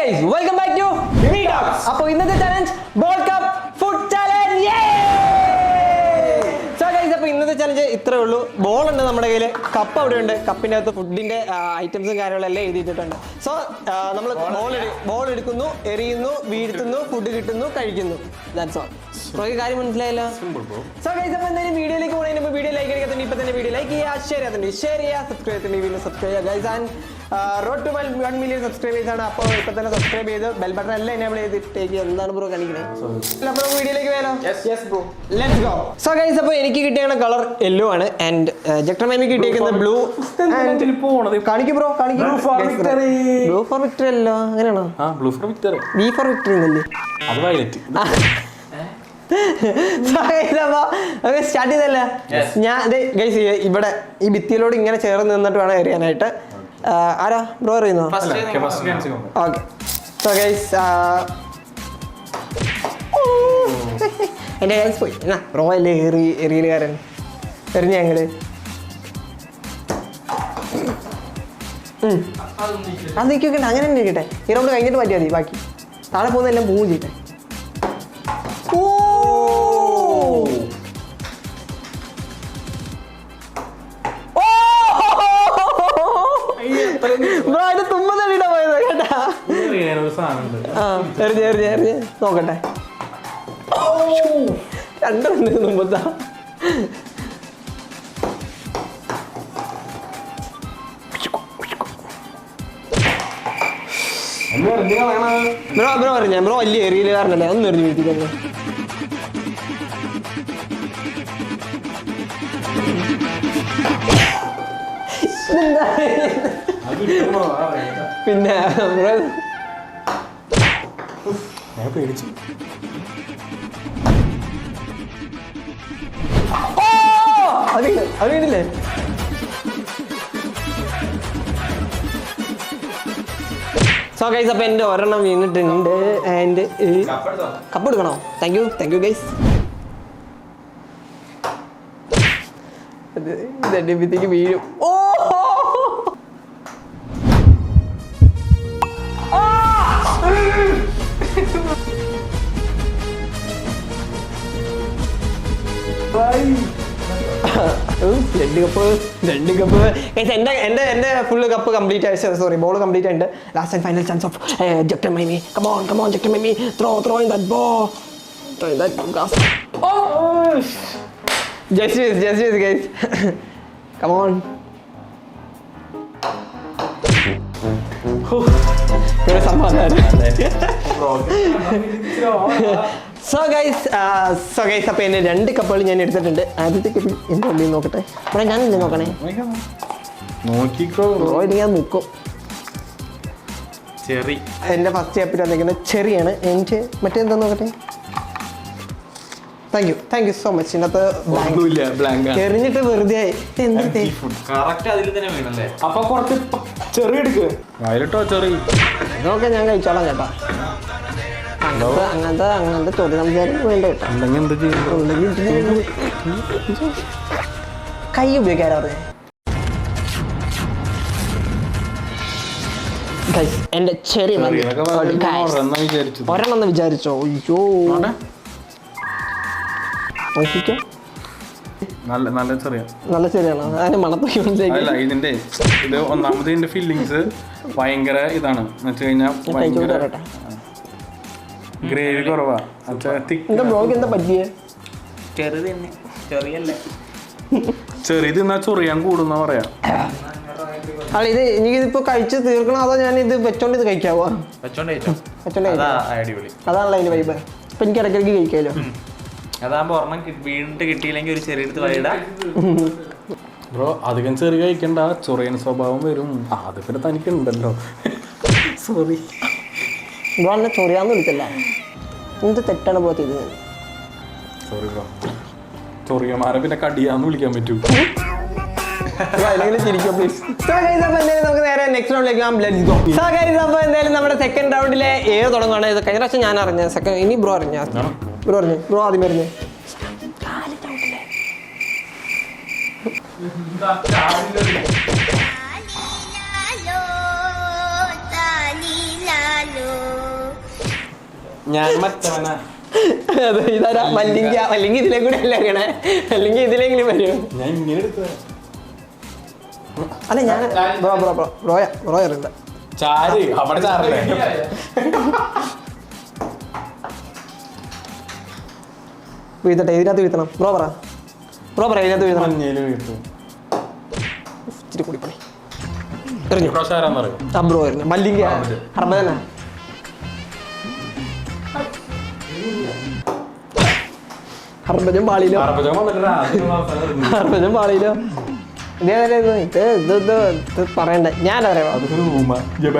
guys, welcome back to Mini Talks. അപ്പോൾ ഇന്നത്തെ challenge ball cup food challenge. So guys, അപ്പോൾ ഇന്നത്തെ challenge ഇത്രേ ഉള്ളൂ. ബോൾ ഉണ്ട് നമ്മുടെ കയ്യിൽ, കപ്പ് അവിടെ ഉണ്ട്. കപ്പിൻ്റെ അകത്ത് ഫുഡിന്റെ ഐറ്റംസും കാര്യങ്ങളെല്ലാം എഴുതിയിട്ടുണ്ട്. സോ നമ്മൾ ബോൾ എടുക്കുന്നു, എറിയുന്നു, വീഴ്ത്തുന്നു, ഫുഡ് കിട്ടുന്നു, കഴിക്കുന്നു. That's all. കാര്യം മനസ്സിലായല്ലോ. സോ ഗൈസ്, അപ്പോൾ എന്തായാലും വീഡിയോയിലേക്ക് പോകുന്നതിന് മുമ്പ് വീഡിയോ ലൈക്ക് അടിക്കാത്തതുകൊണ്ട് ഇപ്പം തന്നെ വീഡിയോ ലൈക്ക് ചെയ്യുക, ഷെയർ ചെയ്യുക, സബ്സ്ക്രൈബ് ചെയ്യുക guys. And road to 1 million subscribers ആണ്. അപ്പോൾ ഇപ്പൊ തന്നെ സബ്സ്ക്രൈബ് ചെയ്ത് ബെൽ ബട്ടൺ എല്ലാം എനേബിൾ ചെയ്തിട്ടേക്ക്. എന്താണ് ബ്രോ കാണിക്കണേ? അപ്പോൾ വീഡിയോയിലേക്ക് പോയാലോ? Let's go. സോ ഗൈസ്, അപ്പോൾ എനിക്ക് കിട്ടിയ കളർ യെല്ലോ ആണ്. ആൻഡ് ജക്ടർമാമിക്ക് കിട്ടിയിരിക്കുന്നത് ബ്ലൂ. കാണിക്കും ബ്രോ, കാണിക്കും. ബ്ലൂ ഫോർ വിക്ടറി അല്ലോ, അങ്ങനെയാണോ? വി ഫോർ വിക്ടറി എന്നല്ലേ? സ്റ്റാർട്ട് ചെയ്തല്ല ഞാൻ. ഇവിടെ ഈ ഭിത്തിയിലോട് ഇങ്ങനെ ചേർന്ന് നിന്നിട്ട് വേണം എറിയാനായിട്ട്. ആരാ ബ്രോ അറിയുന്നോ? ഓക്കെ. സോ ഗൈസ്, എൻ്റെ ഗൈസ് പോയി. ബ്രോ അല്ലേ എറിയലുകാരൻ. എറിഞ്ഞ ഞങ്ങള് അത് നിൽക്കട്ടെ, അങ്ങനെ തന്നെ ഇരിക്കട്ടെ. ഈ റൗണ്ട് കഴിഞ്ഞിട്ട് പറ്റിയാൽ മതി. ബാക്കി താഴെ പോകുന്നതെല്ലാം പോവും ചെയ്യട്ടെ. തുമ്പതടിയുടെ പോയത് കേട്ടാ. എറിഞ്ഞ് നോക്കട്ടെ. രണ്ടുണ്ട് തുമ്പത്താ. ബ്രോ പറഞ്ഞ ബ്രോ വലിയ ഏരിയയില് കാരണല്ലേ, ഒന്ന് എറിഞ്ഞു വീഴ്ത്തിക്കല്ലേ. പിന്നെ പേടിച്ചു. അത് വീണില്ലേ? സോ ഗൈസ്, അപ്പോൾ എൻ്റെ ഒരെണ്ണം വീണിട്ടുണ്ട്. ആൻഡ് കപ്പ് എടുക്കണോ? Thank you guys. ഇതടിയത്തേക്ക് വീഴും. രണ്ട് കപ്പ് എന്റെ ഫുള്ള് കപ്പ് കംപ്ലീറ്റ് ആയി. സോറി, ബോൾ കംപ്ലീറ്റ് ആയിട്ട്. Last and final chance of ജക്ടർമാമി. കം ഓൺ ജക്ടർമാമി, throw in that ball. Throw in that glass. Just use guys. Come on. So guys, അപ്പോൾ എൻ്റെ 2 കപ്പുകൾ ഞാൻ എടുത്തിട്ടുണ്ട്. ആദ്യത്തെ കപ്പ് എൻ്റെ ഉള്ളിൽ നോക്കട്ടെ. ഇവിടെ ഞാനില്ലേ നോക്കണേ. ഞാൻ മുക്കും. ചെറി. എൻ്റെ ഫസ്റ്റ് കപ്പിൽ വന്നിരിക്കുന്നത് ചെറിയാണ്. എൻ്റെ മറ്റേന്താ നോക്കട്ടെ. Thank you so much. ഇതിനകത്ത് എറിഞ്ഞിട്ട് വെറുതെ ആയി. ഇതൊക്കെ ഞാൻ കഴിച്ചോളാം ചേട്ടാ. അങ്ങനത്തെ തൊഴിൽ സംസാരം വേണ്ട കേട്ടോ. കൈ ഉപയോഗിക്കാറ്. എന്റെ ചെറിയ ഒരെണ്ണം വിചാരിച്ചോ? അയ്യോ, നല്ല ചെറിയാണോ? അതിന് മണത്തൊക്കെ ഇതിന്റെ ഇത് ഒന്നാമത് ഇതിന്റെ ഫീലിങ്സ് ഭയങ്കര ഇതാണ്. ഗ്രേവി കുറവാ. എന്താ പറ്റിയേ? ചെറിയ തിന്നാ ചൊറിയാൻ കൂടുന്ന പറയാ. ഇത് എനിക്കിതിപ്പോ കഴിച്ച് തീർക്കണോ അതോ ഞാൻ ഇത് വെച്ചോണ്ട് ഇത് കഴിക്കാവോ? അതാണല്ലോ അതിന്റെ വൈബ്. ഇപ്പൊ എനിക്ക് ഇടയ്ക്കിടയ്ക്ക് കഴിക്കാമല്ലോ. അതാകുമ്പോ ഒരെണ്ണം വീണിട്ട് കിട്ടിയില്ലെങ്കിൽ ഒരു ചെറിയ എടുത്ത് വൈകിടാ. ബ്രോ അധികം ചെറിയ കഴിക്കണ്ട, ചൊറിയൻ സ്വഭാവം വരും. അത് പിന്നെ തനിക്കുണ്ടല്ലോ. സോറി ബ്രോ, എന്നെ ചൊറിയാന്ന് വിളിച്ചല്ല. എന്ത് തെറ്റാണ് ബ്രോ ചെയ്തത്? Sorry bro. ചൊറിയമാരെ പിന്നെ കടിയാന്ന് വിളിക്കാൻ പറ്റൂ. നമുക്ക് നേരെ നെക്സ്റ്റ് റൗണ്ടിലേക്ക് എന്തായാലും നമ്മുടെ സെക്കൻഡ് റൗണ്ടിലെ തുടങ്ങുകയാണ്. ഇത് കഴിഞ്ഞ പ്രാവശ്യം ഞാൻ അറിഞ്ഞ സെക്കൻഡ്. ഇനി ബ്രോ അറിഞ്ഞ ബ്രോ ആദ്യം അറിഞ്ഞ ഞാൻ മറ്റവനാ. അതെ ഇതാരാ അല്ലെങ്കിൽ ഇതിലെ കൂടെ അല്ല അറിയണേ, അല്ലെങ്കിൽ ഇതിലെങ്കിലും വരും. ഞാൻ ഇങ്ങനെ എടുത്തതാ. അല്ല ഞാൻ ബ്രോ അറിയണ്ട. ചാര് അവിടെ ചാറല്ലേ. വീഴ്ത്തട്ടെ, ഇതിനകത്ത് വീഴ്ത്തണം. ബ്രോ പറ ഇതിനകത്ത് വീഴ്ത്തണം. മഞ്ഞയില് വീട്ടു. ഇച്ചിരി കൂടി പണി എറിഞ്ഞു. ആരാന്നറിയോ? ആ ബ്രോ എറിഞ്ഞു. മല്ലിങ്ക ഹർബദനാ. ഹർബജം പാളിയിലോ. ഹർബജം പാളിയിലോ. ഇത് പറയണ്ട. ഞാൻ അറിയാം.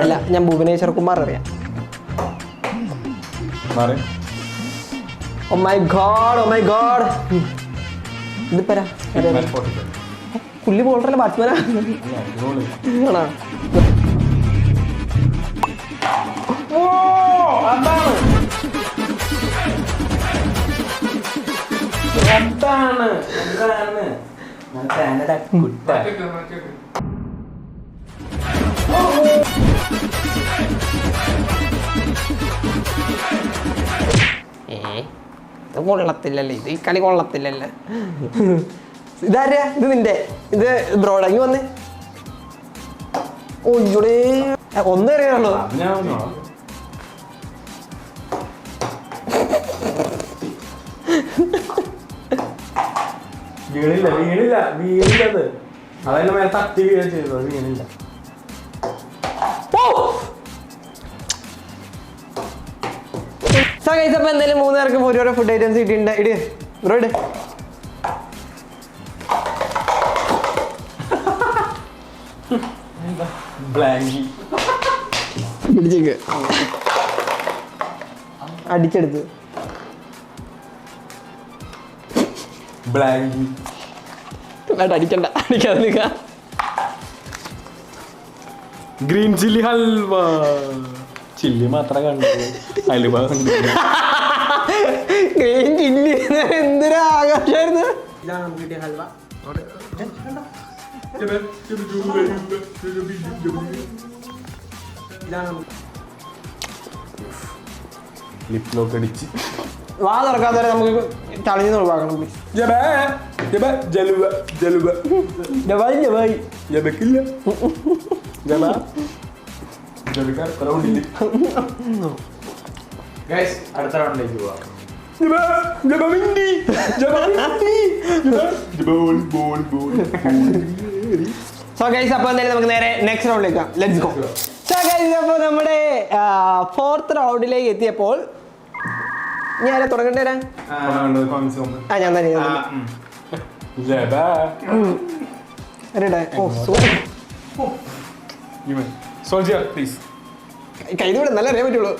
അല്ല, ഞാൻ ഭുവനേശ്വർ കുമാർ അറിയാം. Oh my god. ഇത് പറ. പുള്ളി ബോളറല്ല, ബാറ്റ്സ്മാനാ. ആണോ? ഇത് കൊള്ളത്തില്ലല്ലേ, ഇത് ഈ കളി കൊള്ളത്തില്ലല്ലേ. ഇതാരാ? ഇത് നിന്റെ, ഇത് ബ്രോഡങ്ങി വന്നേ. ഓ ഇവിടെ ഒന്നും അറിയാണല്ലോ. വീണില്ലത്. അതായത് മേലെ തട്ടി വീഴ ചെയ്തത്, വീണില്ല. അപ്പൊ എന്തായാലും 3 പേർക്ക് ഓരോരോ ഫുഡ് ഐറ്റംസ് കിട്ടിയിട്ടുണ്ട്. ഇട് ബ്രോ, ഇട്. ബ്ലാങ്കി പിടിച്ചേക്ക് അടിച്ചെടുത്ത്. ബ്ലാങ്കി അടിക്കാതെ നിൽക്ക. Green chilli halwa. ചില്ലി മാത്രം കണ്ടു, ഹൽവ കണ്ടില്ല. ഗ്രീൻ ചില്ലി എന്തൊരു ആകാശമായിരുന്നു. ലിപ്ലോക്ക് അടിച്ച് വാ തുറക്കാത്തവരെ നമുക്ക് ചളിന്ന് ഒഴിവാക്കണം പ്ലീസ്. അടുത്ത റൗണ്ടിലേക്ക് പോവാം. സോ ഗൈസ്, അപ്പോൾ എന്തായാലും നമുക്ക് നേരെ നെക്സ്റ്റ് റൗണ്ടിലേക്ക് ലെറ്റ്സ് ഗോ. സോ ഗൈസ്, അപ്പോൾ നമ്മുടെ 4th റൗണ്ടിലേക്ക് എത്തിയപ്പോൾ ഞാൻ തുടങ്ങണ്ടേ? ഞാൻ തന്നെ കൈ വിടാൻ നല്ല അറിയാൻ പറ്റുള്ളൂ.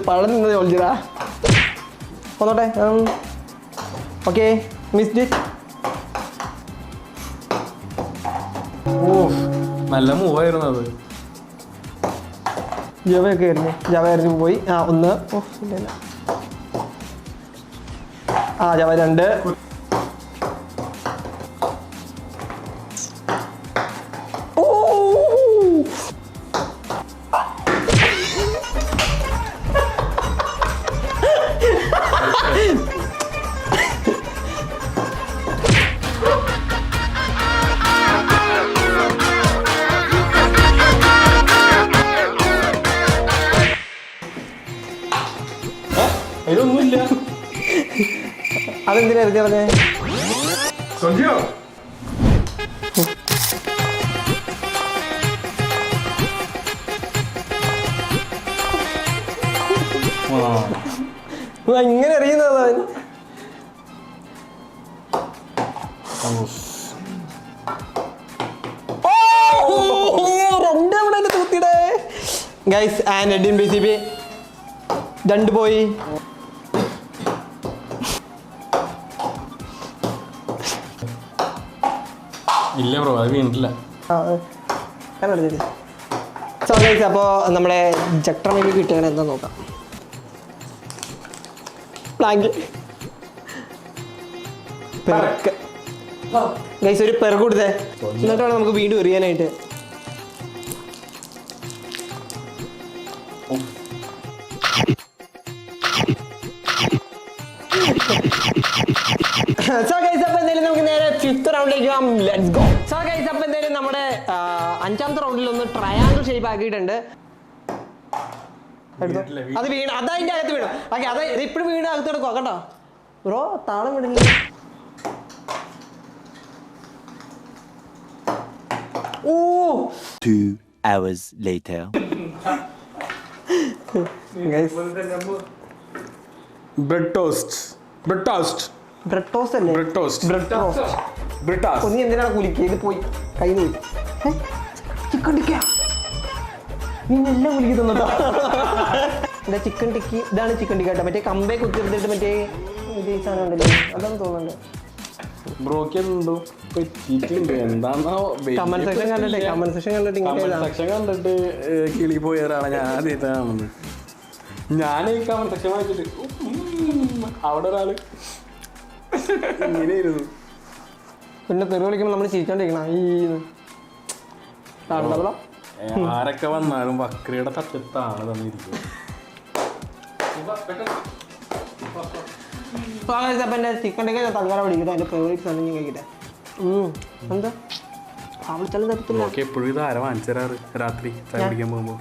പഴം നിന്നത് ഒളിച്ചതാ. ഒന്നോട്ടെ. Okay, missed it. നല്ല മൂവായിരുന്നു അത്. ജവയൊക്കെ ആയിരുന്നു. ജവ എറിഞ്ഞു പോയി. ഒന്ന്. ഇല്ല. ജവ 2. അതിലൊന്നുമില്ല. അതെന്തിനാ എറിഞ്ഞു പറഞ്ഞേ? ഇങ്ങനെ എറിയുന്നത് അവൻ. ഗൈസ്, ആൻഡ് എഡിൻ BCB 2 പോയി. ഇല്ല ബ്രോ, അത് വീണിട്ടില്ല. സോ ഗൈസ്, അപ്പോൾ നമ്മുടെ ജക്ടർമേക്ക് കിട്ടിയാണ് എന്താ നോക്കാം. പ്ലാങ്ക് പെർക്ക് ഗൈസ് ഒരു പെർക്ക് കൊടുത്തേ എന്നിട്ട് വേണം നമുക്ക് വീണ്ടും എറിയാനായിട്ട്. സോ ഗൈസ് അപ്പോൾ എന്തായാലും നമുക്ക് നേരെ 5th റൗണ്ടിലേക്ക് പോകാം. Let's go. സോ ഗൈസ് അപ്പോൾ എന്തായാലും നമ്മുടെ 5ാമത്തെ റൗണ്ടിൽ ഒന്ന് ട്രയാങ്കിൾ ഷേപ്പ് ആക്കിയിട്ടുണ്ട്. അത് വീണ് അതതിൻ്റെ അകത്ത് വീണു. ഓക്കെ അത് ഇപ്പോഴും വീണ് അകത്ത് എടുക്കുക കേട്ടോ ബ്രോ. താളം വിടില്ല. ഓ 2 hours later. Bread toast bread toast bread toast അല്ലേ? Bread toast bread toast. Bread toast. നീ എന്തിനാണ് കുലിക്കുക? ഇത് പോയി കൈ പോയി. ചിക്കൻ ടിക്ക നീ എല്ലാം കുലിക്കുന്നുണ്ടോ? എന്താ ചിക്കൻ ടിക്കി? ഇതാണ് ചിക്കൻ ടിക്ക കേട്ടോ. മറ്റേ കമ്പേ കുത്തിയെടുത്തിട്ട് മറ്റേ ഇത് സാധനം ഉണ്ടല്ലോ അതാണ് തോന്നുന്നുണ്ട്. ബ്രോക്ക് എന്തോ പറ്റിയിട്ടുണ്ട്. എന്താണോ കമന്റ് സെക്ഷൻ കണ്ടിട്ട് കമന്റ് സെക്ഷൻ കണ്ടിട്ട് കിളി പോയ ഒരാളെ ഞാൻ ആദ്യമായിട്ടാണ് കാണുന്നത്. ഞാൻ ഈ കമന്റ് സെക്ഷൻ വായിച്ചിട്ട് അവിടെ ഒരാള് ഇങ്ങനെയായിരുന്നു. പിന്നെ തെറി വിളിക്കുമ്പോൾ നമ്മൾ ചിരിച്ചോണ്ടിരിക്കണം. ഈ ആരൊക്കെ വന്നാലും വക്രിയുടെ തട്ടത്താണ് തന്നിരിക്കുന്നത്. ചിക്കൻ ടിക്ക തൽക്കാലം പിടിക്കട്ടെ. എൻ്റെ ഫേവറേറ്റ് സാധനം ഞാൻ കഴിക്കട്ടെ. എന്താ ആവിളിച്ചാലും തരത്തില്ല. ഓക്കെ എപ്പോഴും ഇത് ആരാ വാങ്ങിച്ചു തരാറ് രാത്രി ചായ കുടിക്കാൻ പോകുമ്പോൾ?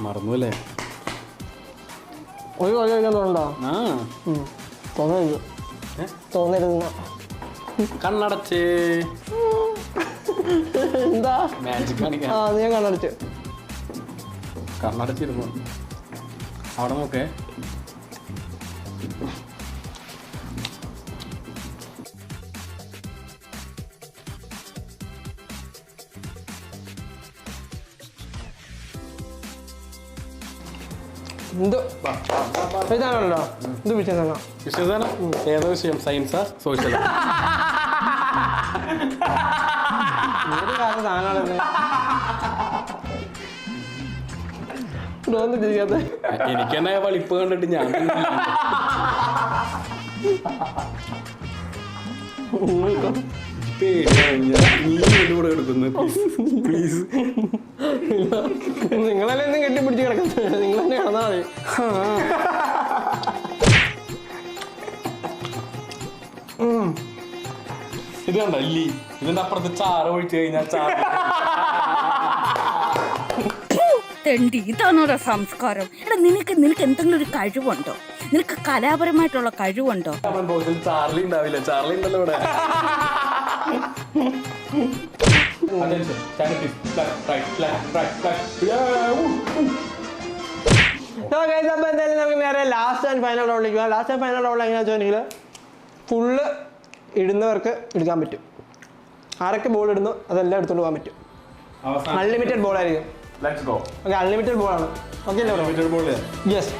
മറന്നു അല്ലേ? ഒരു കൊല്ലം കഴിക്കാൻ തോന്നുന്നുണ്ടോ? തോന്നരുത് തോന്നരുത്. കണ്ണടച്ചേ എന്താ മാജിക് കാണിക്കാൻ. ഞാൻ കണ്ണടച്ചു. കണ്ണടച്ചിരുന്നു അവിടെ നോക്കേ. ഇതാണല്ലോ ഇത് വിഷയം. ഏതാ വിഷയം? സയൻസാ സോഷ്യലാ? ഏത് കാലം സാധനമാണെന്ന് എനിക്ക് തന്നെ വളിപ്പ് കണ്ടിട്ട് ഞാൻ പ്ലീസ് നിങ്ങളെല്ലാം ഒന്നും കെട്ടിപ്പിടിച്ച് കിടക്കുന്നത് നിങ്ങൾ തന്നെ കിടന്നാ മതി. ഇത് കണ്ട ഇല്ലി ഇതിന്റെ അപ്പുറത്ത് ചാറ് ഒഴിച്ചു കഴിഞ്ഞാൽ ചാറ്. ഇതാണോ സംസ്കാരം? എടാ നിനക്ക് എന്തെങ്കിലും ഒരു കഴിവുണ്ടോ? നിനക്ക് കലാപരമായിട്ടുള്ള കഴിവുണ്ടോ? ചാർലി ഉണ്ടാവില്ല. ചാർലി ഉണ്ടല്ലോ ഇവിടെ. എന്തായാലും നമുക്ക് നേരെ ലാസ്റ്റ് ആൻഡ് ഫൈനൽ റൗണ്ടിലേക്ക് പോകാം. ലാസ്റ്റ് ആൻഡ് ഫൈനൽ റൗണ്ട് എങ്ങനെയാണെന്ന് വെച്ചിട്ടുണ്ടെങ്കിൽ ഫുള്ള് ഇടുന്നവർക്ക് എടുക്കാൻ പറ്റും. ആരൊക്കെ ബോൾ ഇടുന്നു അതെല്ലാം എടുത്തുകൊണ്ട് പോകാൻ പറ്റും. അൺലിമിറ്റഡ് ബോൾ ആയിരിക്കും. ഓക്കെ അൺലിമിറ്റഡ് ബോളാണ്. ഓക്കെ അല്ലേ? Yes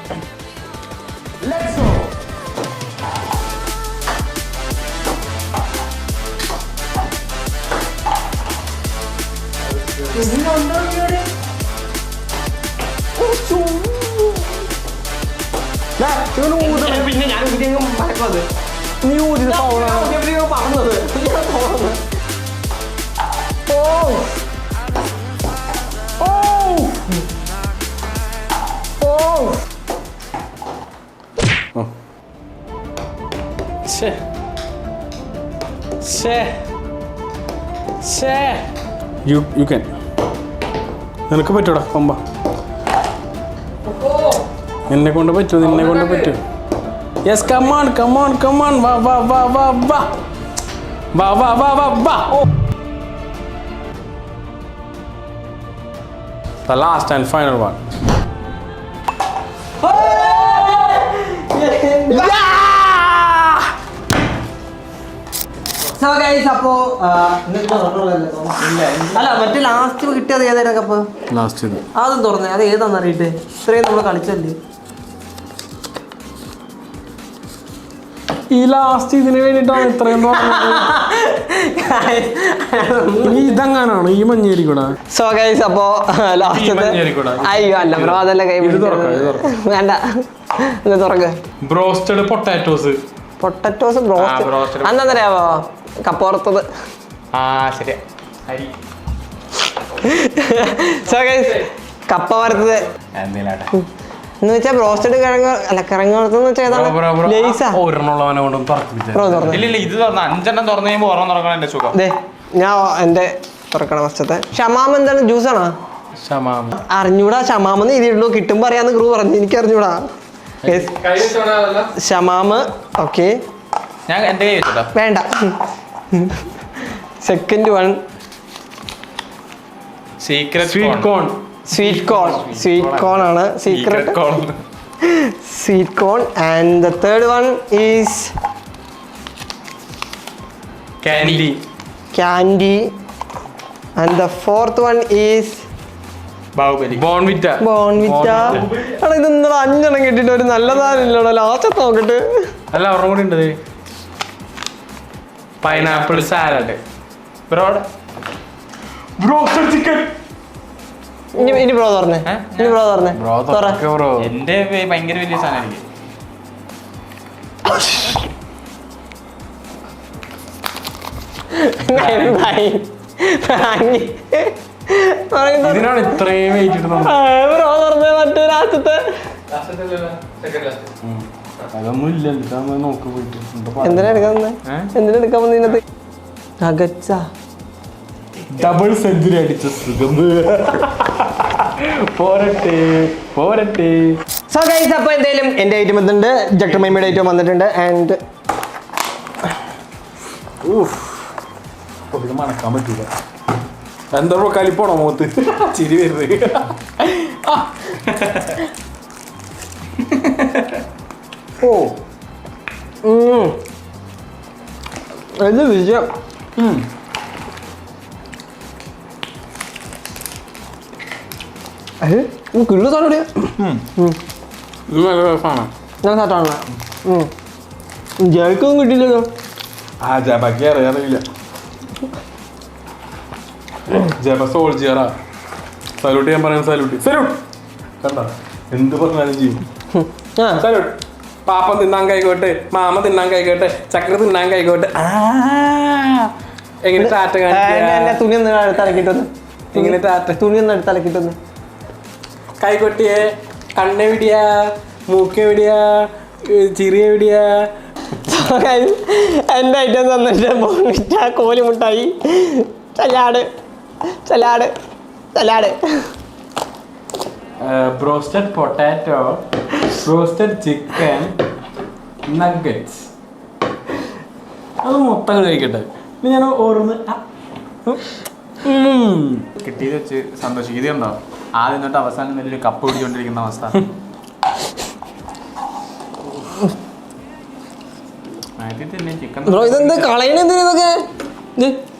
let's go. പിന്നെ ഞാൻ മറക്കുന്നത് നീ പറഞ്ഞത്. You can. നിനക്ക് പറ്റൂടാ കൊമ്പ. നിന്നെ കൊണ്ട് പറ്റൂ. നിന്നെ കൊണ്ട് പറ്റൂ. Yes come on come on come on. വാ വാ വാ വാ വാ വാ വാ വാ വാ വാ. The last and final one. അപ്പോ അല്ല മറ്റേ ലാസ്റ്റ് കിട്ടിയത് ഏതായിരുന്നു കപ്പ്? ലാസ്റ്റ് ഇത് അതും തുറന്നേ. അത് ഏതാന്ന് അറിയട്ടെ. ഇത്രയും നമ്മൾ കളിച്ചല്ലേ. ഈ ലാസ്റ്റ് ഇതിന് വേണ്ടിട്ടാണ് ഇത്രയും ഇനി ഇതെങ്ങാനാണ് ഈ മഞ്ഞേരി കൂടെ. സോ ഗൈസ് അപ്പോ ലാസ്റ്റത്തെ അയ്യോ അല്ല ബ്രോ അതല്ല കൈ വേണ്ട തുറക്ക്. ബ്രോസ്റ്റഡ് പൊട്ടാറ്റോസ് ബ്രോസ്റ്റ് അന്നറിയാവോ കപ്പ വറുത്തത്. ശരിയാ അരി സോ ഗൈസ് കപ്പ വറുത്തത് എന്ന് വെച്ചാ ബ്രോസ്റ്റഡ് കിഴങ്ങ് വറുത്തെന്ന് വെച്ചാൽ ഇല്ല ഇത് തുറന്ന 5 എണ്ണം തുറന്നു കഴിയുമ്പോൾ ഓർമ്മ തുറക്കണം എന്റെ സുഖം. ഞാൻ എന്റെ തുറക്കണം ഫസ്റ്റത്തെ. ഷമാം എന്താണ് ജ്യൂസാണോ? അറിഞ്ഞൂടാ ഷമാമെന്ന് എഴുതിയിട്ടുള്ളൂ, കിട്ടുമ്പോ അറിയാന്ന് ക്രൂ പറഞ്ഞു, എനിക്ക് അറിഞ്ഞൂടാ. ഷമാമ് ഓക്കെ ഞാൻ എന്റെ കൈ വെച്ചോട്ടോ. വേണ്ട. Second one secret sweet corn ആണ്. Secret sweet corn. And the third one is candy and the fourth one is Bournvita. എടാ ഇത് ഇന്നലെ 5 എണ്ണം കിട്ടിട്ട് ഒരു നല്ല സാധനം ഇല്ലടോ. ലാസ്റ്റ് നോക്കട്ടെ. അല്ല അവരുടെ കൂടെ ഉണ്ട് പൈനാപ്പിൾ സാലഡ്, ബ്രോസ്റ്റഡ് ചിക്കൻ. ഇനി ബ്രോ തുറന്നേ. എന്റെ ഭയങ്കര വലിയ സാധനം എനിക്ക്. ഇതിനാണ് ഇത്രയും വെയിറ്റ് ബ്രോ തുറന്നേ. മറ്റേ ലാസ്റ്റത്തെ അതൊന്നും ഇല്ല. നോക്ക് പോയിട്ട് എന്തിനാ എടുക്കാൻ വന്നത് ഇതിനകത്ത്? നഗറ്റ്സാ ഡബിൾ സെഞ്ചുറി അടിച്ച സുഖം. പോരട്ടെ. സോ ഗൈസ് അപ്പോൾ എന്തായാലും എൻ്റെ ഐറ്റം വന്നിട്ടുണ്ട്, ജക്ടർ മൈമയുടെ ഐറ്റം വന്നിട്ടുണ്ട്. ആൻഡ് ഇത് മണക്കാൻ പറ്റൂല. എന്താ കലിപ്പോണോ മുഖത്ത് ചിരി വരുന്നത്? എന്ത് വിഷയം. കിള്ള സാധനം ഞാൻ സാറ്റാണല്ലോ. ജയക്കൊന്നും കിട്ടിയില്ലല്ലോ. ജബക്ക് അറിയില്ല. ജബ സോൾജിയറാ. സല്യൂട്ട് ചെയ്യാൻ പറയാൻ സല്യൂട്ട് കണ്ട എന്ത് പറഞ്ഞാലും ചെയ്യും. സല്യൂട്ട്. പാപ്പ തിന്നാൻ കൈകോട്ടെ, മാമ തിന്നാൻ കൈകോട്ടെ, ചക്ര തിന്നാൻ കൈകോട്ടെ. എങ്ങനെ ടാറ്റ തുണി ഒന്ന് അടുത്തലക്കിട്ടൊന്ന്. എങ്ങനെ ടാറ്റ തുണി ഒന്ന് അടുത്തലക്കിട്ടൊന്ന്. കൈകൊട്ടിയെ കണ്ണെവിടിയാ, മൂക്കെവിടിയാ, ചിറിയെവിടിയാ. എൻ്റെ ഐറ്റം തന്നിട്ട് ബോൺവിറ്റ, കോലിമുട്ടായി, salad, broasted potato, broasted chicken, nuggets. അത് മൊത്തം കഴിക്കട്ടെ. ഇനി ഞാൻ ഓരോന്ന് കിട്ടിയത് വെച്ച് സന്തോഷിക്കും. ഇത് കണ്ടോ ആദ്യം തൊട്ട് അവസാനം വലിയൊരു കപ്പ് പിടിച്ചുകൊണ്ടിരിക്കുന്ന അവസ്ഥ. ബ്രോ ഇതെന്ത് കളയണെന്തിന് ഇതൊക്കെ?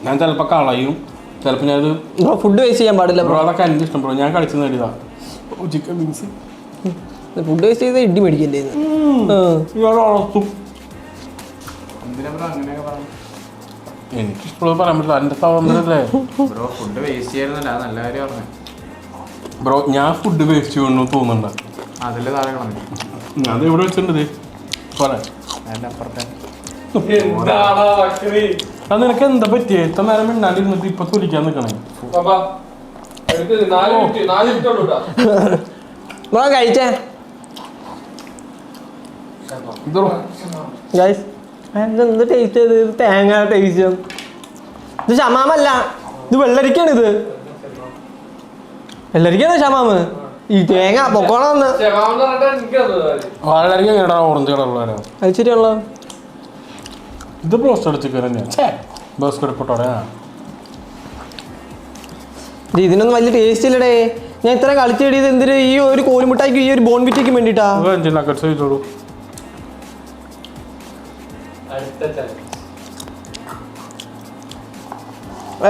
ഞാൻ ചിലപ്പോൾ കളയും, ചിലപ്പോൾ ഞാനത് ബ്രോ ഫുഡ് വേസ്റ്റ് ചെയ്യാൻ പാടില്ല ബ്രോ. അതൊക്കെ എൻ്റെ ഇഷ്ടം ബ്രോ. ഞാൻ കളിച്ചു നേടിയതാ ചിക്കൻ വിങ്സ്. ഫുഡ് വേസ്റ്റ് ചെയ്ത് ഇടി മേടിക്കല്ലേ? എനിക്കിഷ്ടമുള്ളത് പറയാൻ പറ്റില്ല, എൻ്റെ സ്വാതന്ത്ര്യമല്ലേ ബ്രോ. ഫുഡ് വേസ്റ്റ് ചെയ്യുന്നില്ല, അത് നല്ല കാര്യം പറഞ്ഞു ബ്രോ. ഞാൻ ഫുഡ് വേസ്റ്റ് ചെയ്യുമെന്ന് തോന്നുന്നുണ്ട്. അതില് താഴെ കളഞ്ഞു. അത് എവിടെ വെച്ചിട്ടുണ്ട് പോലെ. അതിന്റെ അപ്പുറത്തെ അത് നിനക്ക് എന്താ പറ്റിയേ? ഇത്ര നേരം മിണ്ടാണ്ടിരുന്നിട്ട് ഇപ്പൊ തുലിക്കാൻ നിൽക്കണേ. ബ്രോ കഴിച്ചേ ഗൈസ്. എന്ത് ടേസ്റ്റ് ചെയ്ത്? തേങ്ങ ടേസ്റ്റ്. ഇത് ഷമാമല്ല, ഇത് വെള്ളരിക്കാണ്. ഇത് വെള്ളരിക്കാണ് ഷമാമ്. ഈ തേങ്ങ പൊക്കോളന്ന് വളരെ ഓറഞ്ച് കളറുള്ള അത് ശരിയാണല്ലോ. ഇത് ബ്രോസ്റ്റഡ് ചിക്കൻ തന്നെയാണ്. ബ്രോസ്റ്റഡ് പൊട്ടോടെ ഇതിനൊന്നും വലിയ ടേസ്റ്റ് ഇല്ലടേ. ഞാൻ ഇത്ര കളിച്ചെടിയത് എന്തിന്? ഈ ഒരു കോലിമുട്ടായിക്കും ഈ ഒരു ബോൺവിറ്റയ്ക്കും വേണ്ടിട്ടാ. നഗറ്റ്സ് ചെയ്തോളൂ.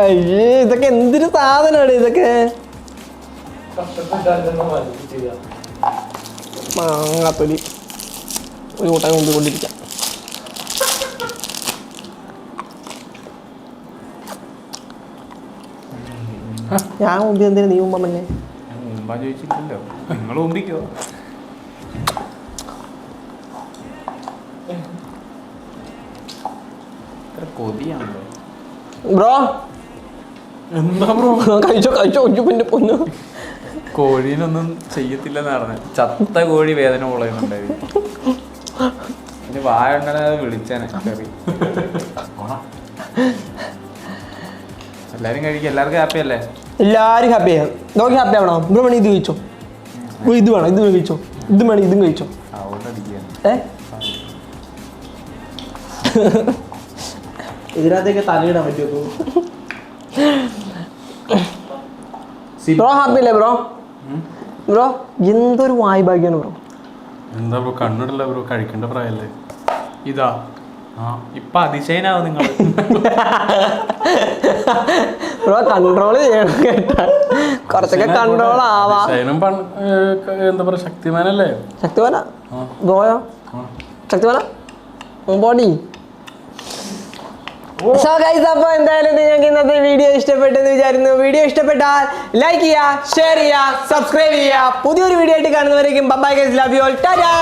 അയ്യേ ഇതൊക്കെ എന്തൊരു സാധനമാണ് ഇതൊക്കെ. മാങ്ങാത്തൊലി ഒരു കൂട്ടാൻ കൊണ്ടുകൊണ്ടിരിക്കാം. ഞാൻ മുമ്പ് എന്തിനു നീ മുമ്പ് തന്നെ ഞാൻ മുമ്പാ ചോദിച്ചില്ലല്ലോ, നിങ്ങൾ മുമ്പിക്കോ. ഇത്ര കൊതിയാണല്ലോ. ബ്രോ എന്താ ബ്രോ? കഴിച്ചോ കഴിച്ചോ പിന്നെ പൊന്നു. കോഴീനൊന്നും ചെയ്യത്തില്ലെന്ന് പറഞ്ഞ, ചത്ത കോഴി വേദന കൊള്ളുന്നുണ്ടായിരുന്നു. ഇനി വായ ഉണ്ടെങ്കിൽ അത് വിളിച്ചേനെ കറി. എല്ലാരും കഴിക്കും, എല്ലാവർക്കും ഹാപ്പി അല്ലേ? എല്ലാരും ഹാപ്പി ആവും. നോക്കി ഹാപ്പി ആവണോ? ബ്രോ വേണേ ഇത് കഴിച്ചോ, ഇത് വേണം ഇത് കഴിച്ചോ, ഇത് വേണം ഇതും കഴിച്ചോ. ഇതിനകത്തേക്ക് തലയിടാൻ പറ്റുമോ? ബ്രോ ഹാപ്പി അല്ലേ ബ്രോ? ബ്രോ എന്തൊരു വായ് ഭാഗ്യാണ് ബ്രോ. എന്താ ബ്രോ കണ്ണിടല്ല ബ്രോ, കഴിക്കേണ്ട പ്രായല്ലേ ഇതാ. ഇപ്പൊ അതിശയനാവും നിങ്ങൾ. ബ്രോ കൺട്രോൾ ചെയ്യണം കേട്ടാ, കുറച്ചൊക്കെ കൺട്രോൾ ആവാ. എന്താ പറയാ, ശക്തിമാനല്ലേ? ശക്തിമാനാ ബ്രോയോ? ശക്തിമാനാ ബോഡി. സോ ഗൈസ്, അപ്പോൾ എന്തായാലും നിങ്ങൾക്ക് ഇന്നത്തെ വീഡിയോ ഇഷ്ടപ്പെട്ടെന്ന് വിചാരിക്കുന്നു. വീഡിയോ ഇഷ്ടപ്പെട്ടാൽ ലൈക്ക് ചെയ്യുക, ഷെയർ ചെയ്യുക, സബ്സ്ക്രൈബ് ചെയ്യുക. പുതിയൊരു വീഡിയോ ആയിട്ട് കാണുന്നവരേക്കും bye guys, love you all, Tata.